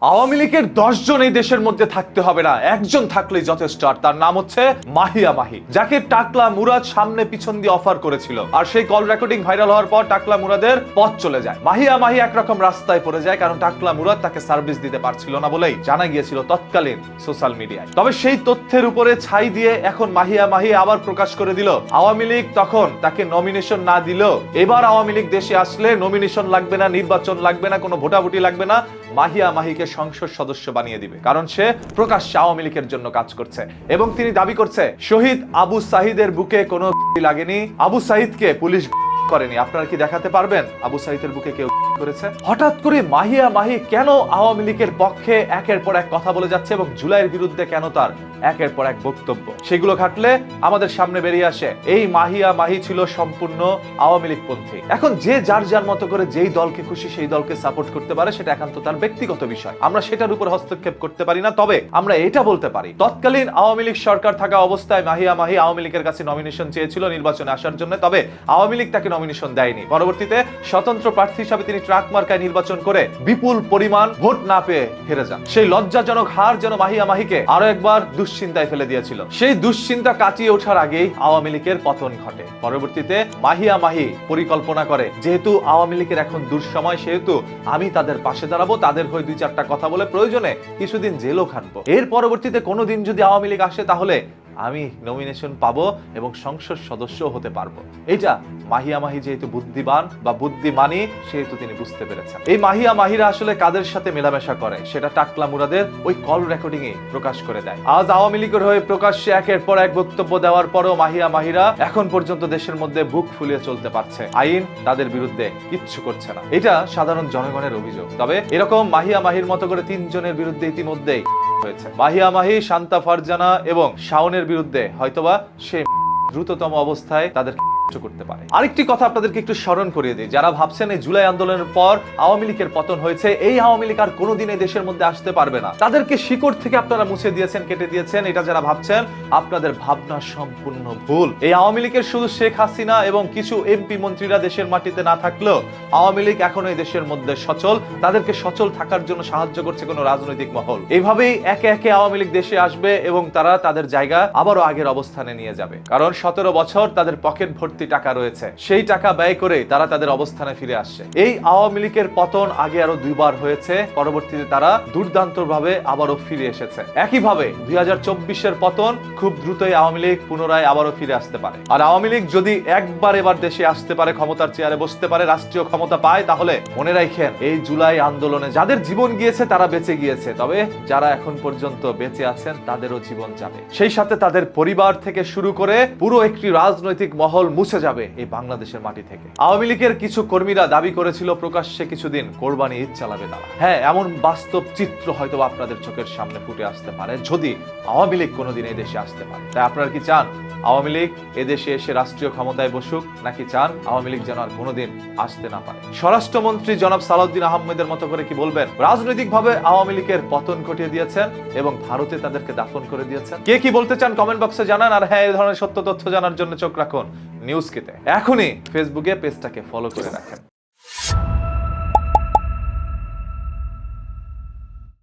আওয়ামী লীগের 10 জন এই দেশের মধ্যে থাকতে হবে না, একজন থাকলেই যথেষ্ট। আর তার নাম হচ্ছে মাহিয়া মাহি, যাকে টাকলা মুরাদ সামনে পিছন দিয়ে অফার করেছিল। আর সেই কল রেকর্ডিং ভাইরাল হওয়ার পর টাকলা মুরাদের পথ চলে যায়। মাহিয়া মাহি একরকম রাস্তায় পড়ে যায়, কারণ টাকলা মুরাদ তাকে সার্ভিস দিতে পারছিল না বলেই জানা গিয়েছিল তৎকালীন সোশ্যাল মিডিয়ায়। তবে সেই তথ্যের উপরে ছাই দিয়ে এখন মাহিয়া মাহি আবার প্রকাশ করে দিল আওয়ামী লীগ তখন তাকে নমিনেশন না দিল, এবার আওয়ামী লীগ দেশে আসলে নমিনেশন লাগবে না, নির্বাচন লাগবে না, কোনো ভোটাভুটি লাগবে না, মাহিয়া মাহিকে সংসদ সদস্য বানিয়ে দিবে। কারণ সে প্রকাশ্যে আওয়ামী লীগের জন্য কাজ করছে এবং তিনি দাবি করছে শহীদ আবু সাহিদের বুকে কোনো লাগেনি, আবু সাহিদকে পুলিশ করেনি। আপনারা কি দেখাতে পারবেন আবু সাহিদের বুকে কেউ করেছে? হঠাৎ করে মাহিয়া মাহি কেন আওয়ামী লীগের পক্ষে একের পর এক কথা বলে যাচ্ছে এবং জুলাইয়ের বিরুদ্ধে কেন তার একের পর এক বক্তব্য, সেগুলো ঘাটলে আমাদের সামনে বেরিয়ে আসে এই মাহিয়া মাহি ছিল সম্পূর্ণ আওয়ামী লীগ পন্থী। এখন যে যার যার মতো করে যেই দলকে খুশি সেই দলকে সাপোর্ট করতে পারে, সেটা একান্ত তার ব্যক্তিগত বিষয়, আমরা সেটার উপর হস্তক্ষেপ করতে পারি না। তবে আমরা এটা বলতে পারি, তৎকালীন আওয়ামী লীগ সরকার থাকা অবস্থায় মাহিয়া মাহি আওয়ামী লীগের কাছে নমিনেশন চেয়েছিল নির্বাচনে আসার জন্য, তবে আওয়ামী লীগ তাকে নমিনেশন দেয়নি। পরবর্তীতে স্বতন্ত্র প্রার্থী হিসাবে তিনি ট্রাক মার্কায় নির্বাচন করে বিপুল পরিমাণ ভোট না পেয়ে হেরে যান। সেই লজ্জাজনক হার যেন মাহিয়া মাহিকে আরো একবার দুশ্চিন্তায় ফেলে দিয়েছিল। সেই দুশ্চিন্তা কাটিয়ে ওঠার আগেই আওয়ামী লীগের পতন ঘটে। পরবর্তীতে মাহিয়া মাহি পরিকল্পনা করে, যেহেতু আওয়ামী লীগের এখন দুঃসময়, সেহেতু আমি তাদের পাশে দাঁড়াবো, তাদের হয়ে 2-4টা কথা বলে প্রয়োজনে কিছুদিন জেলও খাটবো। এর পরবর্তীতে কোনোদিন যদি আওয়ামী লীগ আসে তাহলে আমি নমিনেশন পাবো এবং সংসদ সদস্য হতে পারবো। এটা মাহিয়া মাহি যেহেতু বুদ্ধিমান বা বুদ্ধিমানী, সেহেতু তিনি বুঝতে পেরেছেন। এই মাহিয়া মাহিরা আসলে কাদের সাথে মেলামেশা করে সেটা টাকলা মুরাদের ওই কল রেকর্ডিং এ প্রকাশ করে দেয়। আজ আওয়ামী লীগের হয়ে প্রকাশ্যে একের পর এক বক্তব্য দেওয়ার পরও মাহিয়া মাহিরা এখন পর্যন্ত দেশের মধ্যে বুক ফুলিয়ে চলতে পারছে, আইন তাদের বিরুদ্ধে কিচ্ছু করছে না। এটা সাধারণ জনগণের অভিযোগ। তবে এরকম মাহিয়া মাহির মতো করে 3 জনের বিরুদ্ধে ইতিমধ্যেই হয়েছে। মাহিয়া মাহি, শান্তা ফারজানা এবং শাওনের বিরুদ্ধে হয়তোবা সে দ্রুততম অবস্থায় তাদের করতে পারে। আরেকটি কথা আপনাদেরকে একটু স্মরণ করিয়ে দিই, যারা ভাবছেন এই জুলাই আন্দোলনের পর আওয়ামী লীগের পতন হয়েছে, এই আওয়ামী লীগ আর কোনোদিন এই দেশের মধ্যে আসতে পারবে না, তাদেরকে শিকড় থেকে আপনারা মুছে দিয়েছেন, কেটে দিয়েছেন, এটা যারা ভাবছেন আপনাদের ভাবনা সম্পূর্ণ ভুল। এই আওয়ামী লীগের শুধু শেখ হাসিনা এবং কিছু এমপি মন্ত্রীরা দেশের মাটিতে না থাকলেও আওয়ামী লীগ এখনো এই দেশের মধ্যে সচল, তাদেরকে সচল থাকার জন্য সাহায্য করছে কোনো রাজনৈতিক মহল। এইভাবেই একে একে আওয়ামী লীগ দেশে আসবে এবং তারা তাদের জায়গা আবারও আগের অবস্থানে নিয়ে যাবে। কারণ 17 বছর তাদের পকেট ভর্তি টাকা রয়েছে, সেই টাকা ব্যয় করে তারা তাদের অবস্থানে ফিরে আসছে। এই আওয়ামী লীগের পতন আগে আরো 2 বার হয়েছে, পরবর্তীতে তারা দুর্দান্ত ভাবে আবারও ফিরে এসেছে। একইভাবে 2024-এর পতন খুব দ্রুতই আওয়ামী লীগ পুনরায় আবারও ফিরে আসতে পারে। আর আওয়ামী লীগ যদি একবার এবার দেশে আসতে পারে, ক্ষমতার চেয়ারে বসতে পারে, রাষ্ট্রীয় ক্ষমতা পায়, তাহলে মনে রাখেন এই জুলাই আন্দোলনে যাদের জীবন গিয়েছে তারা বেঁচে গিয়েছে, তবে যারা এখন পর্যন্ত বেঁচে আছেন তাদেরও জীবন যাবে, সেই সাথে তাদের পরিবার থেকে শুরু করে পুরো একটি রাজনৈতিক মহল মুছে যাবে এই বাংলাদেশের মাটি থেকে। আওয়ামী লীগের কিছু কর্মীরা দাবি করেছিল প্রকাশ্যে কিছুদিন কোরবানি ঈদ চালাবে তারা। হ্যাঁ, এমন বাস্তব চিত্র হয়তো আপনাদের চোখের সামনে ফুটে আসতে পারে যদি আওয়ামী লীগ কোনোদিন এই দেশে আসতে পারে। তাই আপনারা কি চান আওয়ামী লীগ এদেশে এসে রাষ্ট্রীয় ক্ষমতায় বসুক, নাকি চান আওয়ামী লীগ যেন আর কোনোদিন আসতে না পারে? স্বরাষ্ট্রমন্ত্রী জনাব সালাউদ্দিন আহমেদের মতো করে কি বলবেন রাজনৈতিকভাবে আওয়ামী লীগের পতন ঘটিয়ে দিয়েছেন এবং ভারতে তাদেরকে দাফন করে দিয়েছেন? কে কি বলতে চান কমেন্ট বক্সে জানান। আর হ্যাঁ, এই ধরনের সত্য তথ্য জানার জন্য চোখ রাখুন নিউজকিতে। এখনই ফেসবুকে পেজটাকে ফলো করে রাখেন।